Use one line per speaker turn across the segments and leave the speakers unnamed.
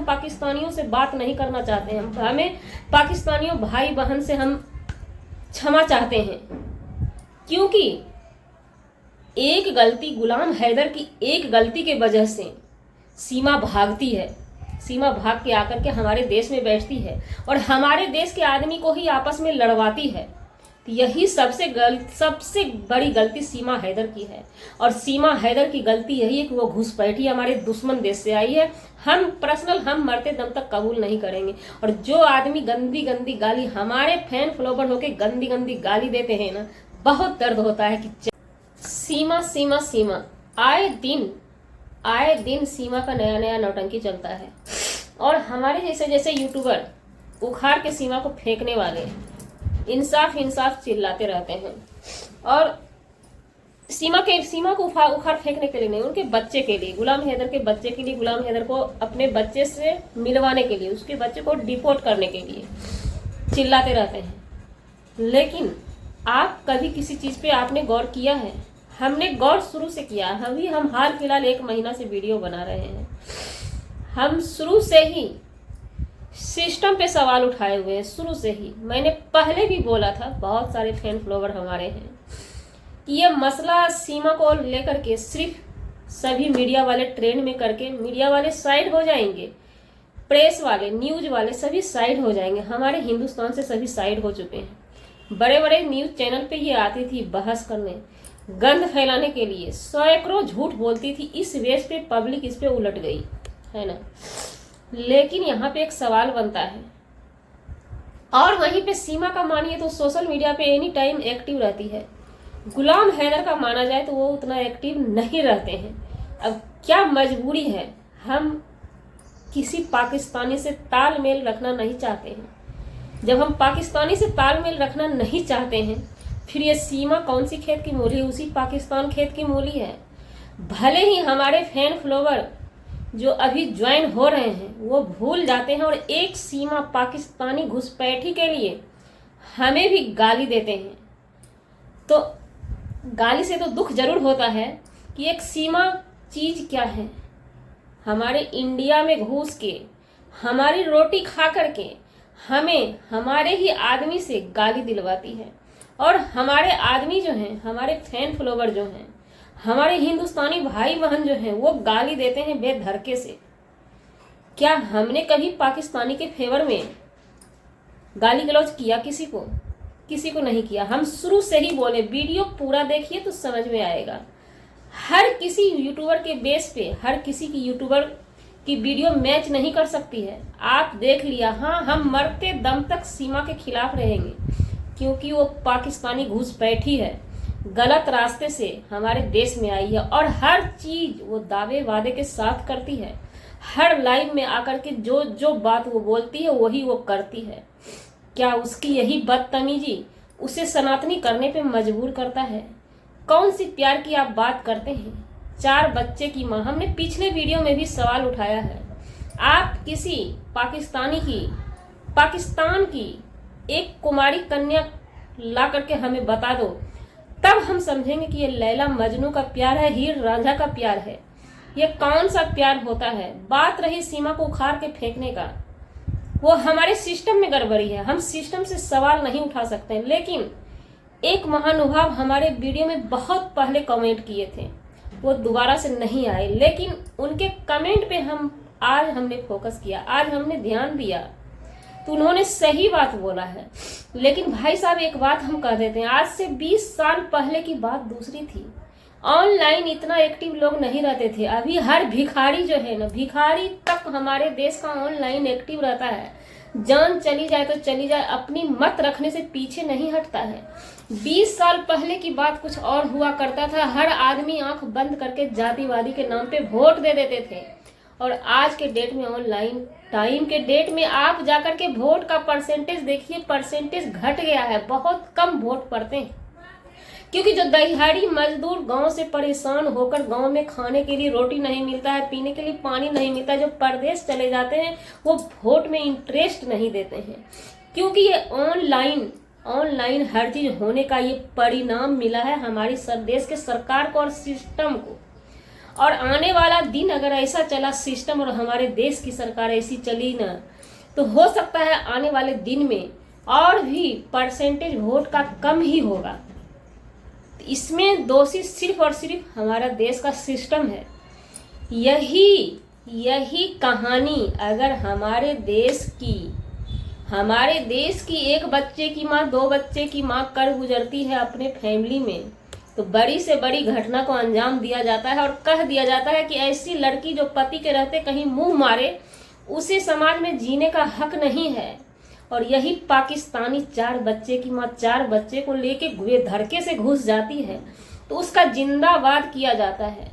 पाकिस्तानियों से बात नहीं करना चाहते हैं। हमें पाकिस्तानियों भाई बहन से हम क्षमा चाहते हैं, क्योंकि एक गलती, गुलाम हैदर की एक गलती के वजह से सीमा भागती है। सीमा भाग के आकर के हमारे देश में बैठती है और हमारे देश के आदमी को ही आपस में लड़वाती है। तो यही सबसे बड़ी गलती सीमा हैदर की है। और सीमा हैदर की गलती यही है कि वो घुसपैठी हमारे दुश्मन देश से आई है। हम मरते दम तक कबूल नहीं करेंगे। और जो आदमी गंदी गंदी गाली, हमारे फैन फॉलोवर होके गंदी गंदी गाली देते हैं ना, बहुत दर्द होता है कि सीमा सीमा सीमा। आए दिन सीमा का नया नया नौटंकी चलता है और हमारे जैसे यूट्यूबर उखाड़ के सीमा को फेंकने वाले इंसाफ चिल्लाते रहते हैं। और सीमा को उखाड़ फेंकने के लिए नहीं, उनके बच्चे के लिए, गुलाम हैदर के बच्चे के लिए, गुलाम हैदर को अपने बच्चे से मिलवाने के लिए, उसके बच्चे को डिपोर्ट करने के लिए चिल्लाते रहते हैं। लेकिन आप कभी किसी चीज पे आपने गौर किया है? हमने गौर शुरू से किया। हम हाल फिलहाल 1 महीना से वीडियो बना रहे हैं। हम शुरू से ही सिस्टम पे सवाल उठाए हुए हैं। शुरू से ही मैंने पहले भी बोला था, बहुत सारे फैन फॉलोवर हमारे हैं, कि ये मसला सीमा को लेकर के सिर्फ सभी मीडिया वाले ट्रेंड में करके मीडिया वाले साइड हो जाएंगे, प्रेस वाले, न्यूज वाले सभी साइड हो जाएंगे। हमारे हिंदुस्तान से सभी साइड हो चुके हैं। बड़े बड़े न्यूज चैनल पे ये आती थी बहस करने, गंद फैलाने के लिए, सैकड़ों झूठ बोलती थी। इस वेस पे पब्लिक इस पे उलट गई है ना। लेकिन यहाँ पे एक सवाल बनता है, और वहीं पे सीमा का मानिए तो सोशल मीडिया पे एनी टाइम एक्टिव रहती है। गुलाम हैदर का माना जाए तो वो उतना एक्टिव नहीं रहते हैं। अब क्या मजबूरी है, हम किसी पाकिस्तानी से तालमेल रखना नहीं चाहते हैं। जब हम पाकिस्तानी से तालमेल रखना नहीं चाहते हैं, फिर ये सीमा कौन सी खेत की मूली? उसी पाकिस्तान खेत की मूली है। भले ही हमारे फैन फॉलोवर जो अभी ज्वाइन हो रहे हैं वो भूल जाते हैं और एक सीमा पाकिस्तानी घुसपैठी के लिए हमें भी गाली देते हैं। तो गाली से तो दुख जरूर होता है कि एक सीमा चीज क्या है। हमारे इंडिया में घुस के, हमारी रोटी खा करके हमें हमारे ही आदमी से गाली दिलवाती है। और हमारे आदमी जो हैं, हमारे फैन फॉलोवर जो हैं, हमारे हिंदुस्तानी भाई बहन जो हैं, वो गाली देते हैं बेधड़के से। क्या हमने कभी पाकिस्तानी के फेवर में गाली गलौज किया किसी को? किसी को नहीं किया। हम शुरू से ही बोले, वीडियो पूरा देखिए तो समझ में आएगा। हर किसी यूट्यूबर के बेस पे हर किसी की यूट्यूबर की वीडियो मैच नहीं कर सकती है। आप देख लिया। हाँ, हम मरते दम तक सीमा के खिलाफ रहेंगे, क्योंकि वो पाकिस्तानी घुसपैठी है, गलत रास्ते से हमारे देश में आई है और हर चीज वो दावे वादे के साथ करती है। हर लाइव में आकर के जो जो बात वो बोलती है वही वो करती है। क्या उसकी यही बदतमीजी उसे सनातनी करने पे मजबूर करता है? कौन सी प्यार की आप बात करते हैं? 4 बच्चे की माँ। हमने पिछले वीडियो में भी सवाल उठाया है। आप किसी पाकिस्तान की एक कुमारी कन्या ला करके हमें बता दो, तब हम समझेंगे कि ये लैला मजनू का प्यार है, हीर रांझा का प्यार है। ये कौन सा प्यार होता है? बात रही सीमा को उखाड़ के फेंकने का, वो हमारे सिस्टम में गड़बड़ी है। हम सिस्टम से सवाल नहीं उठा सकते। लेकिन एक महानुभाव हमारे वीडियो में बहुत पहले कमेंट किए थे, वो दोबारा से नहीं आए। लेकिन उनके कमेंट पे आज हमने फोकस किया, आज हमने ध्यान दिया, तो उन्होंने सही बात बोला है। लेकिन भाई साहब, एक बात हम कह देते हैं, आज से 20 साल पहले की बात दूसरी थी। ऑनलाइन इतना एक्टिव लोग नहीं रहते थे। अभी हर भिखारी जो है ना, भिखारी तक हमारे देश का ऑनलाइन एक्टिव रहता है। जान चली जाए तो चली जाए, अपनी मत रखने से पीछे नहीं हटता है। 20 साल पहले की बात कुछ और हुआ करता था। हर आदमी आंख बंद करके जातिवादी के नाम पे वोट दे देते थे। और आज के डेट में, ऑनलाइन टाइम के डेट में, आप जाकर के वोट का परसेंटेज देखिए, परसेंटेज घट गया है। बहुत कम वोट पड़ते हैं, क्योंकि जो दिहाड़ी मजदूर गांव से परेशान होकर, गांव में खाने के लिए रोटी नहीं मिलता है, पीने के लिए पानी नहीं मिलता है, जो परदेश चले जाते हैं, वो वोट में इंटरेस्ट नहीं देते हैं। क्योंकि ये ऑनलाइन हर चीज होने का ये परिणाम मिला है हमारी देश के सरकार को और सिस्टम को। और आने वाला दिन अगर ऐसा चला सिस्टम और हमारे देश की सरकार ऐसी चली ना, तो हो सकता है आने वाले दिन में और भी परसेंटेज वोट का कम ही होगा। इसमें दोषी सिर्फ और सिर्फ हमारा देश का सिस्टम है। यही कहानी अगर हमारे देश की एक बच्चे की माँ, 2 बच्चे की माँ कर गुजरती है अपने फैमिली में, तो बड़ी से बड़ी घटना को अंजाम दिया जाता है और कह दिया जाता है कि ऐसी लड़की जो पति के रहते कहीं मुंह मारे, उसे समाज में जीने का हक नहीं है। और यही पाकिस्तानी 4 बच्चे की माँ 4 बच्चे को लेके धड़के से घुस जाती है तो उसका जिंदाबाद किया जाता है।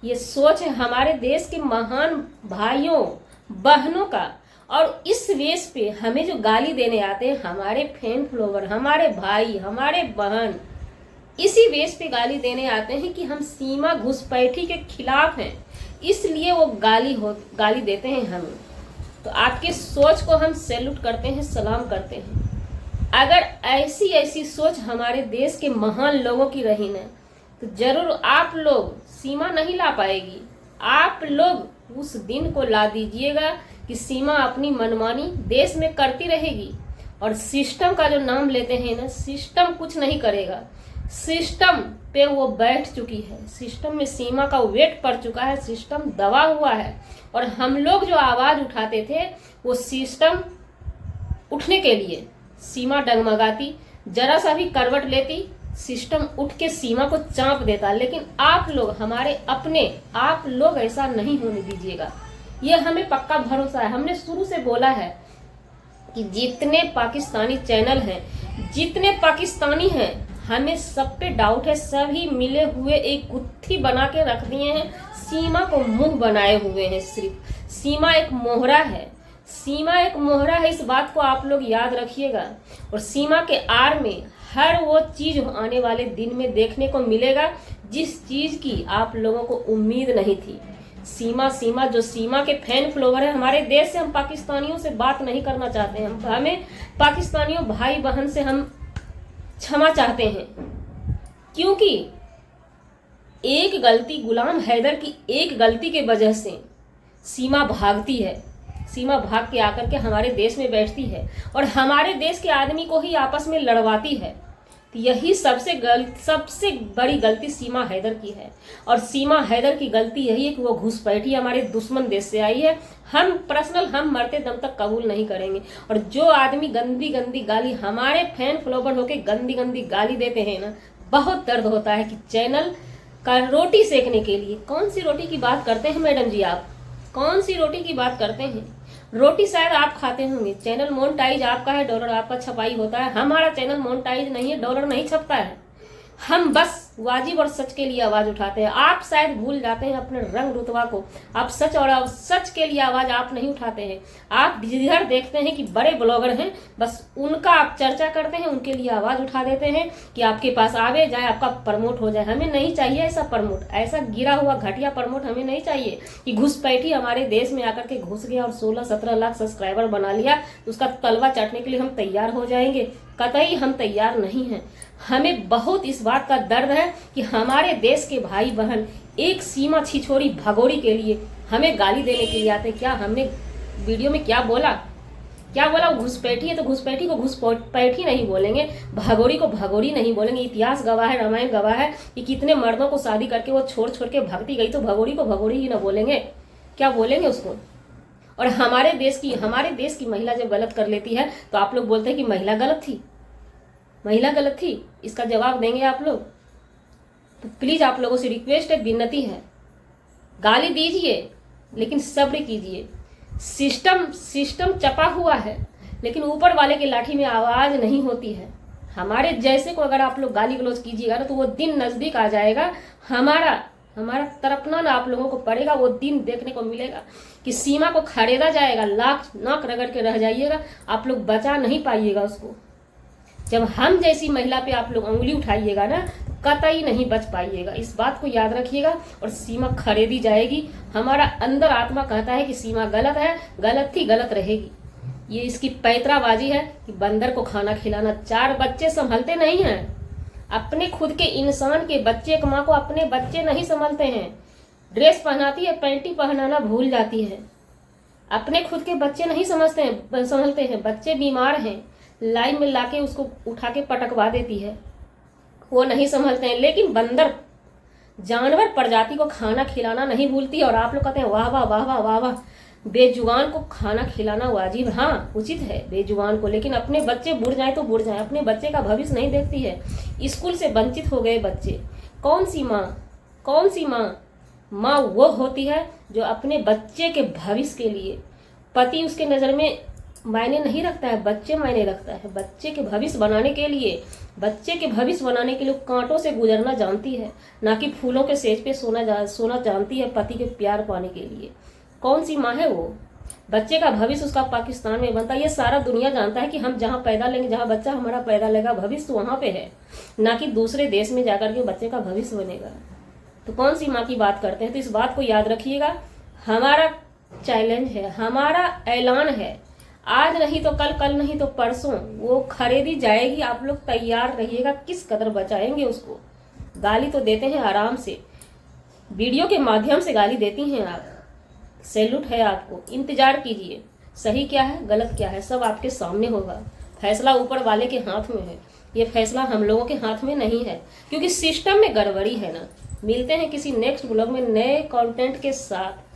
ये सोच है हमारे देश के महान भाइयों बहनों का। और इस वेश पे हमें जो गाली देने आते हैं हमारे फैन फॉलोवर, हमारे भाई, हमारे बहन, इसी वेश पे गाली देने आते हैं कि हम सीमा घुसपैठी के खिलाफ हैं, इसलिए वो गाली देते हैं हमें। तो आपके सोच को हम सैल्यूट करते हैं, सलाम करते हैं। अगर ऐसी सोच हमारे देश के महान लोगों की रही ना, तो जरूर आप लोग सीमा नहीं ला पाएगी। आप लोग उस दिन को ला दीजिएगा कि सीमा अपनी मनमानी देश में करती रहेगी। और सिस्टम का जो नाम लेते हैं ना, सिस्टम कुछ नहीं करेगा। सिस्टम पे वो बैठ चुकी है, सिस्टम में सीमा का वेट पड़ चुका है, सिस्टम दबा हुआ है। और हम लोग जो आवाज उठाते थे वो सिस्टम उठने के लिए सीमा डगमगाती, जरा सा भी करवट लेती, सिस्टम उठ के सीमा को चांप देता। लेकिन आप लोग हमारे अपने, आप लोग ऐसा नहीं होने दीजिएगा, ये हमें पक्का भरोसा है। हमने शुरू से बोला है कि जितने पाकिस्तानी चैनल हैं, जितने पाकिस्तानी हैं, हमें सब पे डाउट है, सभी मिले हुए एक गुत्थी बना के रख दिए हैं, सीमा को मुंह बनाए हुए हैं। सिर्फ सीमा एक मोहरा है, सीमा एक मोहरा है, इस बात को आप लोग याद रखिएगा। और सीमा के आड़ में हर वो चीज आने वाले दिन में देखने को मिलेगा जिस चीज की आप लोगों को उम्मीद नहीं थी। सीमा जो सीमा के फैन फॉलोवर है हमारे देश से, हम पाकिस्तानियों से बात नहीं करना चाहते हैं। हमें पाकिस्तानियों भाई बहन से हम क्षमा चाहते हैं, क्योंकि एक गलती, गुलाम हैदर की एक गलती के वजह से सीमा भागती है। सीमा भाग के आकर के हमारे देश में बैठती है और हमारे देश के आदमी को ही आपस में लड़वाती है। तो यही सबसे बड़ी गलती सीमा हैदर की है। और सीमा हैदर की गलती यही है कि वो घुसपैठी हमारे दुश्मन देश से आई है। हम मरते दम तक कबूल नहीं करेंगे। और जो आदमी गंदी गंदी गाली हमारे फैन फॉलोवर होके गंदी गंदी गाली देते हैं ना, बहुत दर्द होता है कि चैनल का रोटी सेकने के लिए, कौन सी रोटी की बात करते हैं मैडम जी, आप कौन सी रोटी की बात करते हैं? रोटी शायद आप खाते होंगे, चैनल मोनेटाइज आपका है, डॉलर आपका छपाई होता है। हमारा चैनल मोनेटाइज नहीं है, डॉलर नहीं छपता है। हम बस वाजिब और सच के लिए आवाज उठाते हैं। आप शायद भूल जाते हैं अपने रंग रुतबा को। आप सच और सच के लिए आवाज आप नहीं उठाते हैं। आप जिधर देखते हैं कि बड़े ब्लॉगर हैं, बस उनका आप चर्चा करते हैं, उनके लिए आवाज उठा देते हैं कि आपके पास आवे जाए, आपका प्रमोट हो जाए। हमें नहीं चाहिए ऐसा प्रमोट, ऐसा गिरा हुआ घटिया प्रमोट हमें नहीं चाहिए कि घुसपैठी हमारे देश में आकर के घुस गया और 16-17 लाख सब्सक्राइबर बना लिया, उसका तलवा चाटने के लिए हम तैयार हो जाएंगे। कतई हम तैयार नहीं हैं। हमें बहुत इस बात का दर्द है कि हमारे देश के भाई बहन एक सीमा छिछोरी भगोड़ी के लिए हमें गाली देने के लिए आते। क्या हमने वीडियो में क्या बोला? घुसपैठी है तो घुसपैठी को घुसपैठी नहीं बोलेंगे, भगोड़ी को भगोड़ी नहीं बोलेंगे। इतिहास गवाह है, रामायण गवाह है कि कितने मर्दों को शादी करके वो छोड़ छोड़ के भगती गई, तो भगोड़ी को भगोड़ी ही ना बोलेंगे, क्या बोलेंगे उसको? और हमारे देश की महिला जब गलत कर लेती है तो आप लोग बोलते हैं कि महिला गलत थी। इसका जवाब देंगे आप लोग? तो प्लीज आप लोगों से रिक्वेस्ट है, विनती है, गाली दीजिए लेकिन सब्र कीजिए। सिस्टम चपा हुआ है, लेकिन ऊपर वाले की लाठी में आवाज नहीं होती है। हमारे जैसे को अगर आप लोग गाली गलौज कीजिएगा ना, तो वो दिन नजदीक आ जाएगा। हमारा तरफना ना आप लोगों को पड़ेगा। वो दिन देखने को मिलेगा कि सीमा को खरीदा जाएगा, नाक रगड़ के रह जाइएगा, आप लोग बचा नहीं पाइएगा उसको। जब हम जैसी महिला पे आप लोग उंगली उठाइएगा ना, कतई नहीं बच पाइएगा। इस बात को याद रखिएगा। और सीमा खरीदी जाएगी। हमारा अंदर आत्मा कहता है कि सीमा गलत है, गलत थी, गलत रहेगी। ये इसकी पैतराबाजी है कि बंदर को खाना खिलाना। 4 बच्चे संभलते नहीं हैं। अपने खुद के इंसान के बच्चे, एक माँ को अपने बच्चे नहीं संभलते हैं। ड्रेस पहनाती है, पैंटी पहनाना भूल जाती है। अपने खुद के बच्चे नहीं समझते हैं, बच्चे बीमार हैं, लाइन में लाके उसको उठा के पटकवा देती है, वो नहीं समझते हैं। लेकिन बंदर जानवर प्रजाति को खाना खिलाना नहीं भूलती है। और आप लोग कहते हैं वाह वाह वाह वाह वाह वाह, बेजुबान को खाना खिलाना वाजिब, हाँ उचित है बेजुबान को, लेकिन अपने बच्चे बुड़ जाए तो बुड़ जाए, अपने बच्चे का भविष्य नहीं देखती है। स्कूल से वंचित हो गए बच्चे, कौन सी माँ? माँ वो होती है जो अपने बच्चे के भविष्य के लिए, पति उसके नज़र में मायने नहीं रखता है, बच्चे मायने रखता है। बच्चे के भविष्य बनाने के लिए कांटों से गुजरना जानती है, ना कि फूलों के सेज पे सोना जानती है पति के प्यार पाने के लिए। कौन सी माँ है वो? बच्चे का भविष्य उसका पाकिस्तान में बनता है। ये सारा दुनिया जानता है कि हम जहाँ पैदा लेंगे, जहाँ बच्चा हमारा पैदा लेगा, भविष्य तो वहाँ पे है, ना कि दूसरे देश में जाकर के बच्चे का भविष्य बनेगा। तो कौन सी माँ की बात करते हैं? तो इस बात को याद रखिएगा। हमारा चैलेंज है, हमारा ऐलान है, आज नहीं तो कल, कल नहीं तो परसों वो खरीदी जाएगी। आप लोग तैयार रहिएगा। किस कदर बचाएंगे उसको? गाली तो देते हैं आराम से, वीडियो के माध्यम से गाली देती हैं आप, सैल्यूट है आपको। इंतजार कीजिए, सही क्या है गलत क्या है सब आपके सामने होगा। फैसला ऊपर वाले के हाथ में है, ये फैसला हम लोगों के हाथ में नहीं है, क्योंकि सिस्टम में गड़बड़ी है ना। मिलते हैं किसी नेक्स्ट ब्लॉग में नए कंटेंट के साथ।